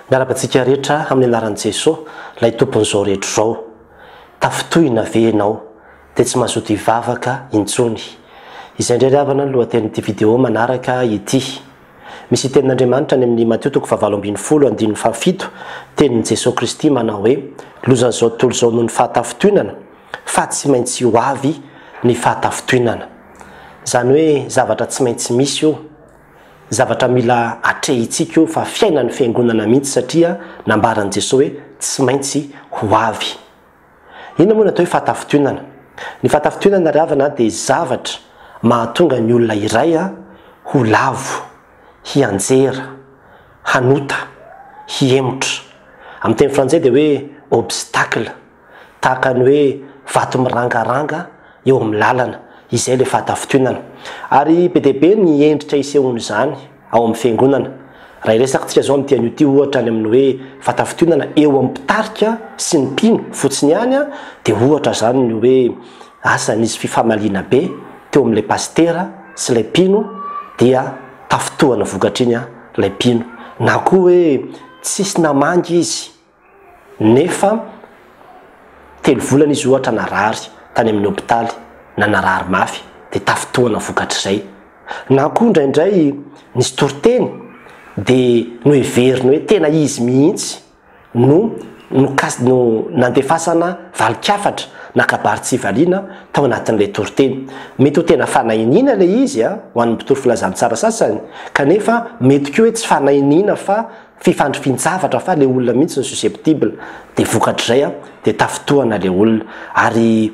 Miarabantsika rehetra amin'ny anaran'i Jesosy, lay tompon'izao rehetra zao. Tafintohina ve ianao dia tsy mazoto hivavaka intsony. Izay indray ry havana ny lohatenin'ity vidéo manaraka ity. Misy tenin'Andriamanitra any amin'ny Matthieu 20:17, tenin'i Jesosy Kristy manao hoe: lozan'izao tontolo izao noho ny fahatafintohinana, fa tsy maintsy ho avy ny fahatafintohinana. Zany hoe zavatra tsy maintsy misy io, zavatra mila atrehitsika io, fa fiainan'ny fiangonana mihitsy satria nambaran'i Jesosy hoe tsy maintsy ho avy. Inona moa natao hoe fahatafintohinana? Ny fahatafintohinana ry havana dia zavatra mahatonga ny olona iray ho lavo, hianjera, hanota, hiemotra. Amin'ny teny frantsay dia hoe obstacle, tahaka ny hoe vato mirangaranga eo amin'ny lalana. Izay ilay fahatafintohinana. Ary be dia be ny endritra isehony izany ao amin'ny fiangonana. Raha iresakantsika zao amin'ny tian'io ity ohatra any amin'ny hoe fahatafintohinana eo amin'ny mpitarika sy ny mpino fotsiny ihany dia ohatra zany ny hoe asan'izy fifamaliana be teo amin'ilay pastera sy ilay mpino dia tafitohana vokatriny ilay mpino. Na koa hoe tsisy namangy izy nefa 3 volana izy ohatra narary tany amin'ny hôpitaly na narary mafy dia tafitohana vokatr'izay. Na koa indraindray nisy toriteny dia no heveriny hoe tena izy mihitsy no nandefasana valikafatra na kabary tsy valiana tao anatin'ilay toriteny. Mety ho tena fanahiniana ilay izy ho an'ny mpitoro filazantsara sasany, kanefa mety koa hoe tsy fanahiniana fa fifandrifin-javatra fa ilay olona mihitsy ny susceptible dia vokatr'izay dia tafitohana ilay olona. Ary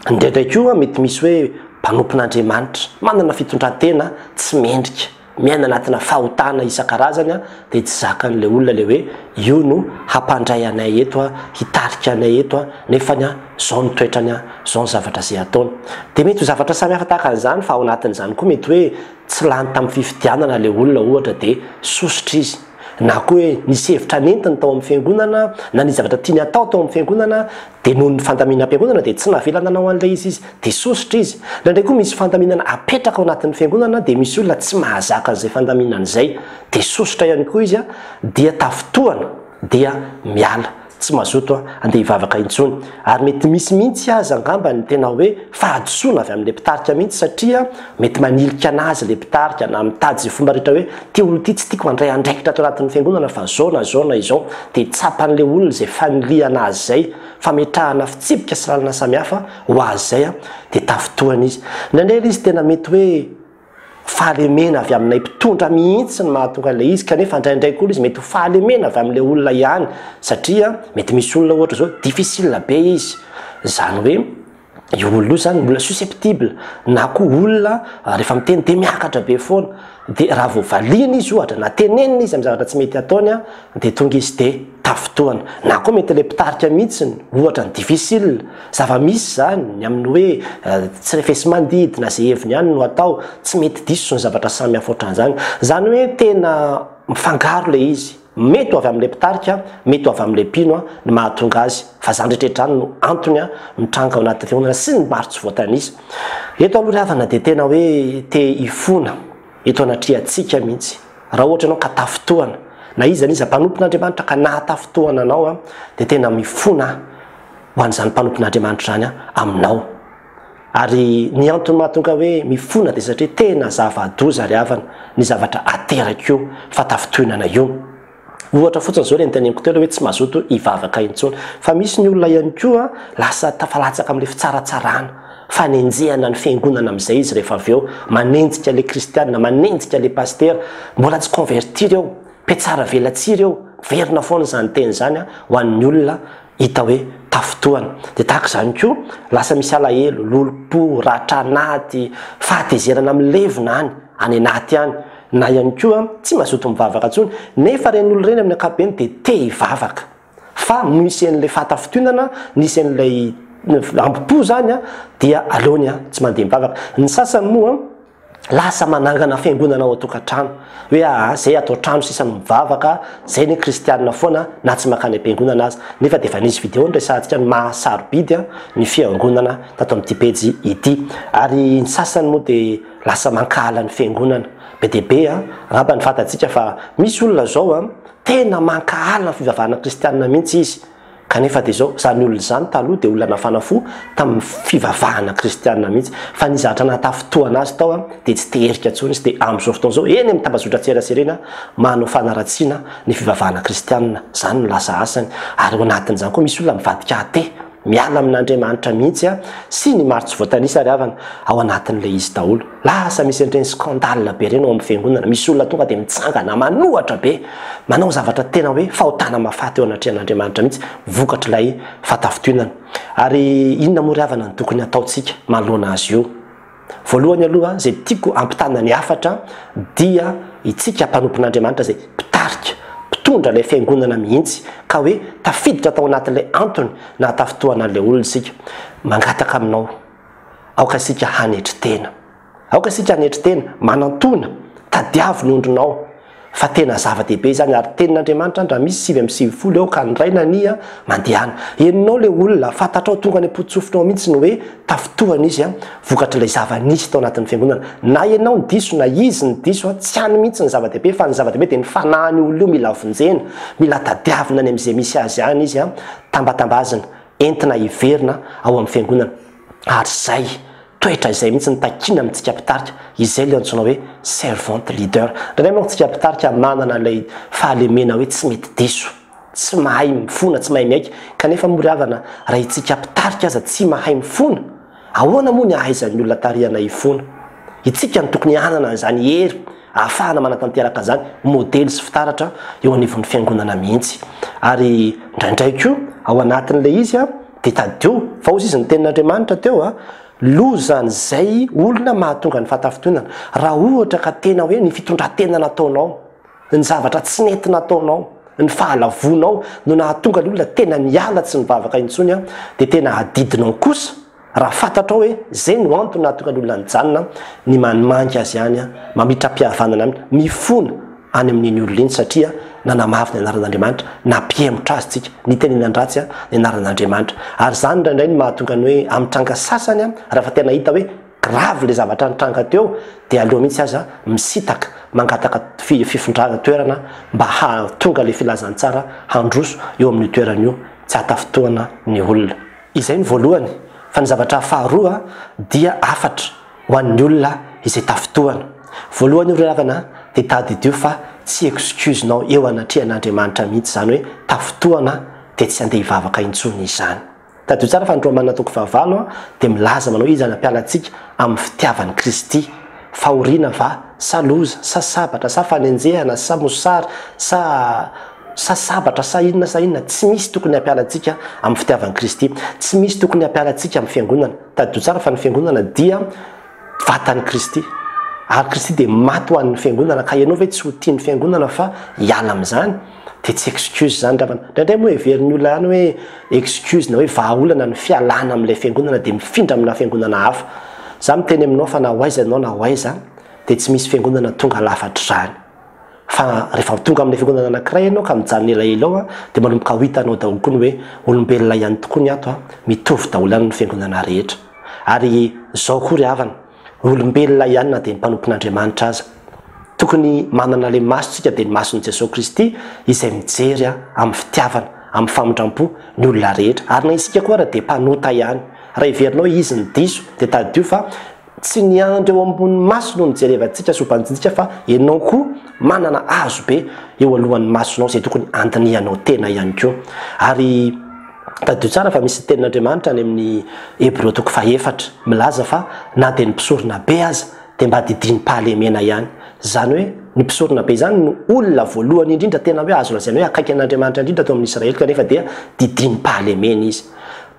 indraindray koa mety misy hoe mpanompon'Andriamanitra manana fitondran-tena tsy mendrika, miaina anatina fahotana isan-karazany dia tsy zakan'ilay olona ilay hoe io no hampandray anay eto, hitarika anay eto, nefa zao ny toetrany, zao ny zavatra izay ataony. Dia mety ho zavatra samihafa tahaka an'izany, fa ao anatin'izany koa mety hoe tsy lany tamin'ny fifidianana ilay olona ohatra dia sositra izy. Na koa hoe nisy hevitra nentiny tao amin'ny fiangonana, na ny zavatra tiany atao tao amin'ny fiangonana dia noho ny fandaminam-piangonana dia tsy navelana nanao an'ilay izy dia sositra izy. Indraindray koa misy fandaminana apetraka ao anatin'ny fiangonana dia misy olona tsy mahazaka an'izay fandaminana izay dia sositra ihany koa izy dia tafitohana dia miala, tsy mazoto andeha hivavaka intsony. Ary mety misy mihitsy aza angamba ny tena hoe fahadisoana avy amin'ilay mpitarika mihitsy satria mety manilika anazy ilay mpitarika na mitady izay fomba rehetra hoe ty olo ity tsy tiako handray andraikitra tao anatin'ny fiangonana fa zao na izao dia tsapan'ilay olona izay faniliana azy izay, fametrahana fitsipika sy lalana samihafa ho azy izay dia tafitohana izy. Indraindray izy tena mety hoe fahalemena avy aminay mpitondra mihitsy ny mahatonga an'ilay izy, kanefa indraindray koa izy mety ho fahalemena avy amin'ilay olona ihany satria mety misy olona ohatra zao difficile be izy. Zany hoe io olona io zany olona susceptible, na koa olona rehefa miteny dia miakatra be foana, dia raha vao valiana izy ohatra na tenenina izy amin'ny zavatra tsy mety ataony dia tonga izy dia tafitohana. Na koa mety ilay mpitarika mihitsy ohatra ny difficile, zava-misy zany amin'ny hoe tsy refesy mandidy na izay heviny ihany no atao, tsy mety diso ny zavatra samihafa ohatran'izany. Zany hoe tena mifangaro ilay izy, mety ho avy amin'ilay mpitarika, mety ho avy amin'ilay mpino ny mahatonga azy, fa zany rehetrarehetra no antony mitranga ao anatin'ny fiangonana sy ny maro tsy voatanisa. Eto aloha ry havana dia tena hoe te hifona eto anatrihantsika mihitsy. Raha ohatra ianao ka tafitohana, na izy aniza mpanompon'Andriamanitra ka nahatafitohana anao dia tena mifona ho an'izany mpanompon'Andriamanitra zany aminao. Ary ny antony mahatonga hoe mifona dia satria tena zava-doza ry havana ny zavatra ateraka io fatafitohinana io. Ohatra fotsiny zao ilay niteneniko teo hoe tsy mazoto hivavaka intsony, fa misy ny olona ihany koa lasa tafalatsaka amin'ilay fitsaratsarana, fanenjehana ny fiangonana amin'izay izy rehefa avy eo manenjika ilay kristianina, manenjika ilay pastera, mbola tsy konvertiry eo, petsara velatsiry eo, verina foana izany teny izany ho an'ny olona hita hoe tafitohana. Dia tahaka izany koa lasa misy alahelo, lolo-po, ratra anaty, fahatezerana amin'ny levona any anaty any, na ihany koa tsy mazoto mivavaka intsony, nefa reny olona ireny amin'ny ankapobeny dia te hivavaka, fa misy an'ilay fahatafitohinana, misy an'ilay ampo zany dia aleony tsy mandeha mivavaka. Ny sasany moa lasa manangana fiangonana ao an-tokantrano hoe zay atao trano sisa mivavaka, zay ny kristianina foana na tsy makany am-piangonana azy. Nefa dia efa nisy vidéo niresahantsika ny mahasarobidy ny fiangonana tato amin'ity pejy ity. Ary ny sasany moa dia lasa mankala ny fiangonana be deaibe raha ny fatatsika fa misy olona zao tena mankala ny fivavahana kristianina mihitsy izy kanefa de zao zany olona zany taloha de olona nafanafo tamin'ny fivavahana kristianina mihitsy fa nizatra natafotoana azy tao de tsy teherika ntsony izy de am'izao fotoana zao eny amin'ny tambazotra tserasirena manao fanaratsiana ny fivavahana kristianina zany no lasa asany ary ao anatin'izany koa misy olona mivadika ate miala amin'Andriamanitra mihitsy sy ny maro tsy voatanisa ry havana ao anatin'le izy daholo lasa misy an'ireny scandale be reny ao amin'ny fiangonana misy olona tonga de mitsangana manohatra be manao zavatra tena hoe fahotana mafaty eo anatrehan'Andriamanitra mihitsy vokatr'ilay fatafitonana ary inona moa ry havana ny tokony ataotsika manoloana azy io voalohany aloha zay tiako ampitana ny afatra dia itsika mpanompon'Andriamanitra zay pitarika tondra ilay fiangonana mihitsy ka hoe tafiditra tao anatin'ilay antony na tafotoana an'ilay olona isika mangataka aminao aoka isika hanetry tena aoka isika hanetry tena manantona tadiavy ny ondronao fa tena zava-dehibe zany ary tenin'Andriamanitra raha misy 5:70 eo ka niraina nia mandehana eninao le olona fantatrao tonga ny ampotsofinao mihitsy ny hoe tafitohana izy vokatr'ilay zava-nisy tao anatin'ny fiangonana na enao ny diso na izy ny diso tsy hany mihitsy ny zava-dehibe fa ny zava-dehibe de ny fanahany olona io mila vonjena mila tadiavina any am'izay misy azy any izy tambatambazina entina hiverina ao amin'ny fiangonana ary zay toetra izay mihitsy ny takina amintsika pitarika izay le antsona hoe servante leader ndray manko tsika pitarika manana lay fahalemena hoe tsy mety diso tsy mahay mifona tsy mahay miaiky kanefa mory havana raha itsika pitarika aza tsy mahay mifona ahoana moa ny ahaizan'ny olona tarihana ifona itsika ny tokony anana an'izany hery ahafahana manatanteraka zany modely sy fitaratra eo anivon'ny fiangonana mihitsy ary ndraindray koa ao anatin'le izy de tadio fa ozy izy ny tenin'Andriamanitra teo lozany zay olona mahatonga ny fatafitonana raha ohatra ka tena hoe ny fitondratena nataonao ny zavatra tsy nety nataonao ny fahalavonao no nahatonga ny olona tena niala tsy nivavaka intsony de tena adidinao kosa raha fantatrao hoe zay no antony nahatonga ny olona nijanona ny manimangy azy ihany mamitra-pihavanana aminy mifona any amin'iny olona iny satria nanamavy ny anaran'Andriamanitra nampiemotra azy tsika ny tenin'andratsy ny anaran'Andriamanitra ary zany ndraindray ny mahatonga ny hoe amitranga sasany raha fa tena hita hoe grave le zavatra nitranga teo de aloha mihitsy aza misitaka mangataka fifondrana toerana mba hatonga le filazantsara handroso eo amin'ny toerana io tsy hatafitoana ny olona izay ny voalohany fa ny zavatra faharoa dia afatra ho an'ny olona izay tafitoana voalohany io ravana de tadidio fa tsy excuse-nao eo anatrehan'Andriamanitra mihitsy zany hoe tafitoana de tsy andeha hivavaka intsony izany tadio tsara fa ny Romana 9:9 de milaza manao izy anampialatsika amin'ny fitiavan'i Kristy fahoriana va sa loza sa sabatra sa fanenjehana sa mosary sa sabatra sa inona tsy misy tokony ampialatsika amin'ny fitiavan'i Kristy tsy misy tokony ampialatsika amin'ny fiangonana tadio tsara fa ny fiangonana dia vatan'i Kristy ary Kristy de maty ho an'ny fiangonana ka ianao ve tsy ho tiany fiangonana fa hiala amin'izany de tsy excuse zany ravana ndraindray moa everiny olona any hoe excuse na hoe vahaolana ny fialana amin'ilay fiangonana de mifindra amina fiangonana hafa za miteny aminao fa na hoaiza anao na hoaiza de tsy misy fiangonana tonga lafatra zany fa rehefa tonga amin'ny fiangonana anankiray ianao ka mijanona elaela ao de manomboka ho hitanao daholo koa ny hoe olombelona ihany tokoa ny ato mitovy daholo any ny fiangonana rehetra ary zao koa ry havana olombelona ihany na de ny mpanompon'Andriamanitra aza tokony manana le masotsika de ny mason'i Jesosy Kristy izay mijery amin'ny fitiavana amin'ny famondrampo ny olona rehetra ary na isika koa raha de mpanota ihany raha iverinao izy ny diso de tadio fa tsy niandro eo ambony maso no nijerevantsika sopantsika fa ianao koa manana azo be eo alohan'ny masonao zay tokony andinianao tena ihany koa ary tadio tsara fa misy tenin'Andriamanitra any amin'ny Hébreu 4:4 milaza fa na de ny mpisorona be aza de mba didiny pahalemena ihany zany hoe ny mpisorona be zany no olona voalohany indrindra tena hoe azo lazaina hoe akaiky an'Andriamanitra indrindra tao amin'ny Israely kanefa dia didiny pahalemena izy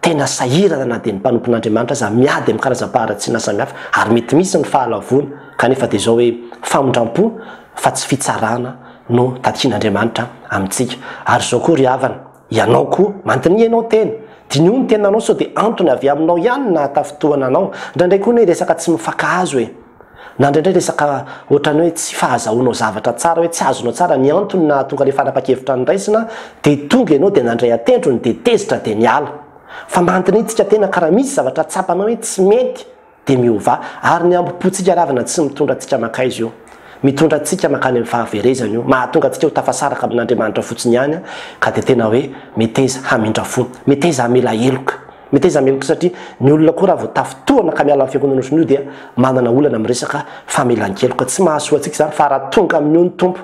tena sahirana na de ny mpanompon'Andriamanitra aza miady amin'ny karazam-paharatsiana samihafa ary mety misy ny fahalavona kanefa de zao hoe famondrampo fa tsy fitsarana no takin'Andriamanitra amintsika ary zao koa ry havana ianao koa mantiny ianao tena diny io ny tenanao sao de antony avy aminao ihany na tafitoana anao ndraindray koa ny hoe resaka tsy mifankahazo hoe na ndraindray resaka ohatrany hoe tsy fahazahoanao zavatra tsara hoe tsy azonao tsara ny antony na tonga le fanapa-kevitra nyraisina de tonga ianao de nandray atendrony de tezitra de niala fa mantiny itsika tena karaha misy zavatra tsapanao hoe tsy mety dia miova ary ny ambopotsika ravana tsy mitondra antsika makay izy io mitondra antsika makany amin'ny fahaverezana io mahatonga antsika ho tafasaraka amin'Andriamanitra fotsiny ihany ka dia tena hoe meteza hamindra fo meteza hamela heloka meteza hameloka satria ny olona koa raha vao tafitohana ka miala amin'ny fiangonana ohatrany io dia manana olana amin'ny resaka famelan-keloka tsy mahasoa antsika izany fa raha tonga amin'io ny tompo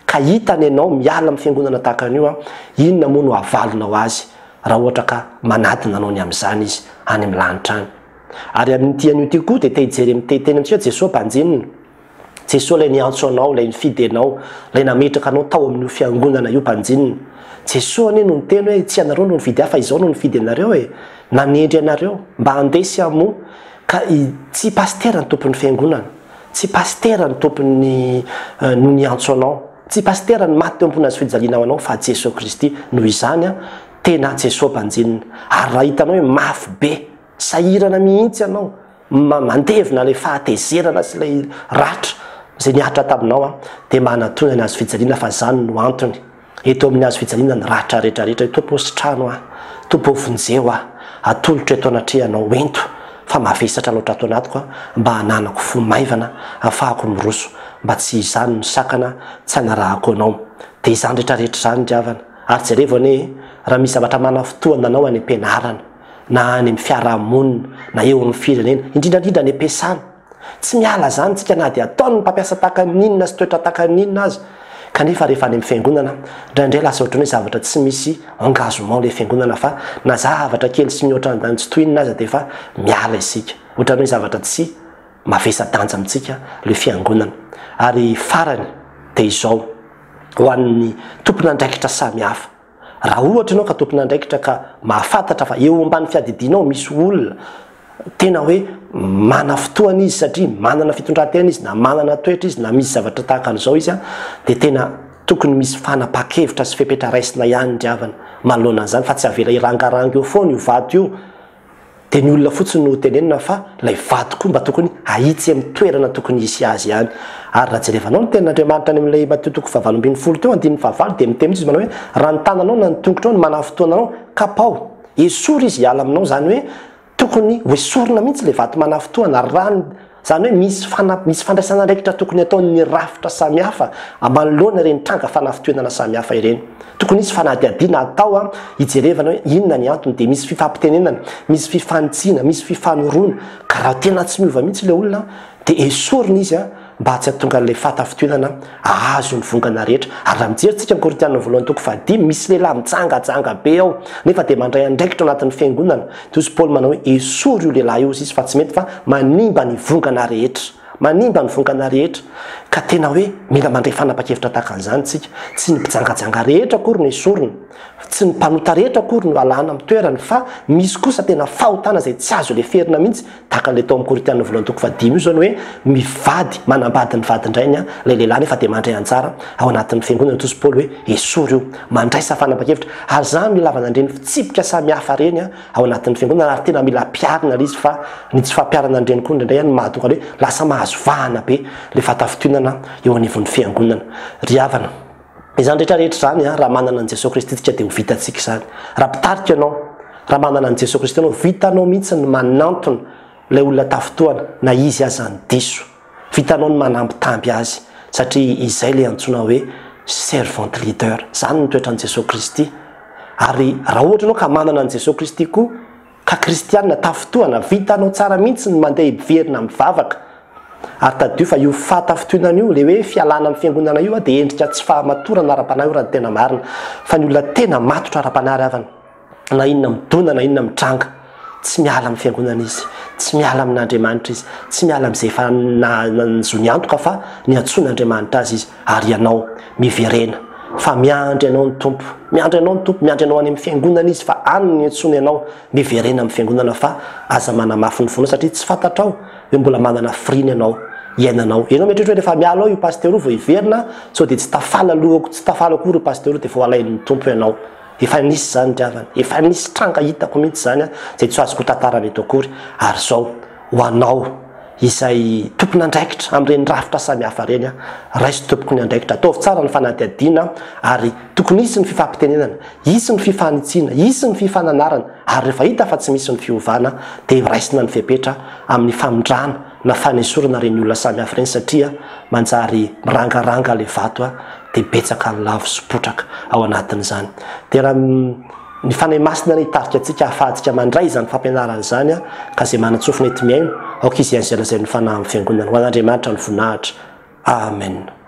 ka hitany ianao miala amin'ny fiangonana tahaka an'io inona moa no avalonao azy raha ohatra ka manadina anao ny amin'izany izy any amin'ny lanitra any ary amin'ity an'io ty koa dia te hijery miteny amintsika Jesosy mpanjinina Jesosy lay niantsonao lay nifidenao lay nametraka anao tao amin'io fiangonana io mpanjinina Jesosy anie no niteny hoe tsy anareo no nifidy fa izao no nifidy anareo nanendry anareo mba handesy amo ka tsy pastera ny tompon'ny fiangonana tsy pastera ny tompony no niantsonao tsy pastera ny maty teo ambony azy fijalianao anao fa Jesosy Kristy noho izany tena Jesosy mpanjinina ary raha hitanao hoe mafy be sahirana mihitsy ianao mandevina lay fahatezerana sy lay ratra izay niatra taminao dia manatony azy fijaliana fa zany no antony eto amin'ny azo fijaliana ny ratra rehetrarehetra tompo sitrano tompo vonjeo atolotra eto anatrehanao ento fa mavesatra loatra ato anatiko mba hananako fo maivana ahafahako miroso mba tsy izany ny sakana tsy hanarahako anao dia izany rehetrarehetra zany ndiavana ary jerevany raha misy zavatra manafotoana anao any ampianarana na any amin'ny fiarahamonina na eo amin'ny firenena indrindrandrindra any ampiasana tsy miala zany tsika na dia ataony ny mpampiasa tahaka ninona sy toetra tahaka ninona azy kanefa rehefa any amin'ny fiangonana indraindray lasa ohatrany hoe zavatra tsy misy engagement le fiangonana fa na zavatra kely sy mihoatra ny tsy tohinina azy dia efa miala isika ohatrany hoe zavatra tsy mavesa-danja amintsika le fiangonana ary farany dia izao ho an'ny tompona andraikitra samihafa raha ohatra ianao ka tompona andraikitra ka mahafantatra fa eo ambany fiadidinao misy olona tena hoe mana fotoana izy satria manana fitondran-tena izy na manana toetra izy na misy zavatra tahaka an'izao izy dia tena tokony misy fanapa-kevitra sy fepetra-raisina ihany ndiavana manoloana an'izany fa tsy avela irangaranga eo foana io vato io dia ny olona fotsiny no tenenina fa lay vato koa mba tokony ahitsy amin'ny toerana tokony hisy azy ihany ary raha jerevanao ny tenin'Andriamanitra any amin'ilay Mateo 7:20 teo 9:5 dia miteny izy manao hoe raha ny tananao na ny tongotrao ny mana fotoananao kapao esory izy hiala aminao zany hoe tokony hoesorina mihitsy le vato mana fotoana rany zany hoe misy fandraisana ndraikitra tokony ataon'ny rafitra samihafa manoloana ireny tranga fanafitoenana samihafa ireny tokony isy fanadiadiana atao hijerevana hoe inona ny antony dia misy fifampitenenana misy fifanitsina misy fifanoroana ka raha tena tsy miova mihitsy le olona dia esorina izy mba tsy hatonga n'ilay fatafitoenana ahazo ny vongana rehetra ary raha mijerytsika amin'ny Korintianina voalohany 5 misy lehilahy mitsangajanga be ao nefa dia mandray andraikitra ao anatin'ny fiangonana dia izy Paoly manao hoe esory io lehilahy io izy fa tsy mety fa manimba ny vongana rehetra manimba ny vongana rehetra ka tena hoe mila mandray fanapa-kevitra tahaka an'izany tsika tsy ny mpijangajanga rehetra akory no esorina tsy ny mpanota rehetra akory no alana amin'ny toerany fa misy kosa tena fahotana izay tsy azo leferina mihitsy tahaka n'ilay tao amin'ny Korintianina voalohany 5 io zany hoe mivady manambady ny vadindrainy lay lehilahy nefa dia mandray anjara ao anatin'ny fiangonana toy Paoly hoe esory io mandraisa fanapa-kevitra ary zany milavana andreny fitsipika samihafa reny ao anatin'ny fiangonana ary tena mila piarina izy fa ny tsy fampiarana andreny koa indraindray mahatonga hoe lasa mahazo vahana be le fatafitoenana eo anivon'ny fiangonana ry havana izany rehetrarehetra zany raha manana an Jesosy Kristy tsika dia ho vitantsika izany raha mpitarika ianao raha manana an Jesosy Kristy ianao vitanao mihitsy ny manantona ilay olona tafitoana na izy aza ny diso vitanao ny manambitamby azy satria izay le antsona hoe servant leader zany ny toetran Jesosy Kristy ary raha ohatra ianao ka manana an Jesosy Kristy koa ka kristianina tafitoana vitanao tsara mihitsy ny mandeha hiverina mivavaka ary tadio fa io fatafitoenana io le hoe fialana amin'ny fiangonana io dia endrika tsy fahamatorana ara-panahy io raha tena marina fa ny olona tena matotra ara-panahy avana na inona midona na inona mitranga tsy miala amin'ny fiangonana izy tsy miala amin'Andriamanitra izy tsy miala amin'izay efa nazony antoka fa ny antson'Andriamanitra azy izy ary ianao miverena fa miandry ianao ny tompo miandry ianao ny tompo miandry ianao any amin'ny fiangonana izy fa any ny antsony ianao miverena amin'ny fiangonana fa aza manamafy ny fonao satria tsy fantatrao hoe mbola manana firina ianao iainanao ianao mieritreritra hoe rehefa miala ao io pasteur io vao hiverina sao dia tsy tafala lohako tsy tafala akory io pasteur io dia vao alain'ny tompo ianao efa nisy zany ndiavana efa nisy tranga hitako mihitsy zany zay tsy azoko tantarana eto akory ary zao ho anao izay tompony andraikitra amin'ireny rafitra samy hafa reny raisy tompony andraikitra ataovy tsara ny fanadihadiana ary tokony isy ny fifampitenenana isy ny fifanitsina isy ny fifananarana ary rehefa hita fa tsy misy ny fiovana dia raisina ny fepetra amin'ny famondrana na fanesorana reny olona samy hafa reny satria manjary mirangaranga le vato dia betsaka ny lavo sopotraka ao anatin'izany dia raha ny fanahy masina ny hitarika antsika hahafahantsika mandray izany fampianarana izany ka izay manatsofina ety miaino aoka izy izay lazay ny fanahy amin'ny fiangonana ho an'Andriamanitra ny voninahitra amen.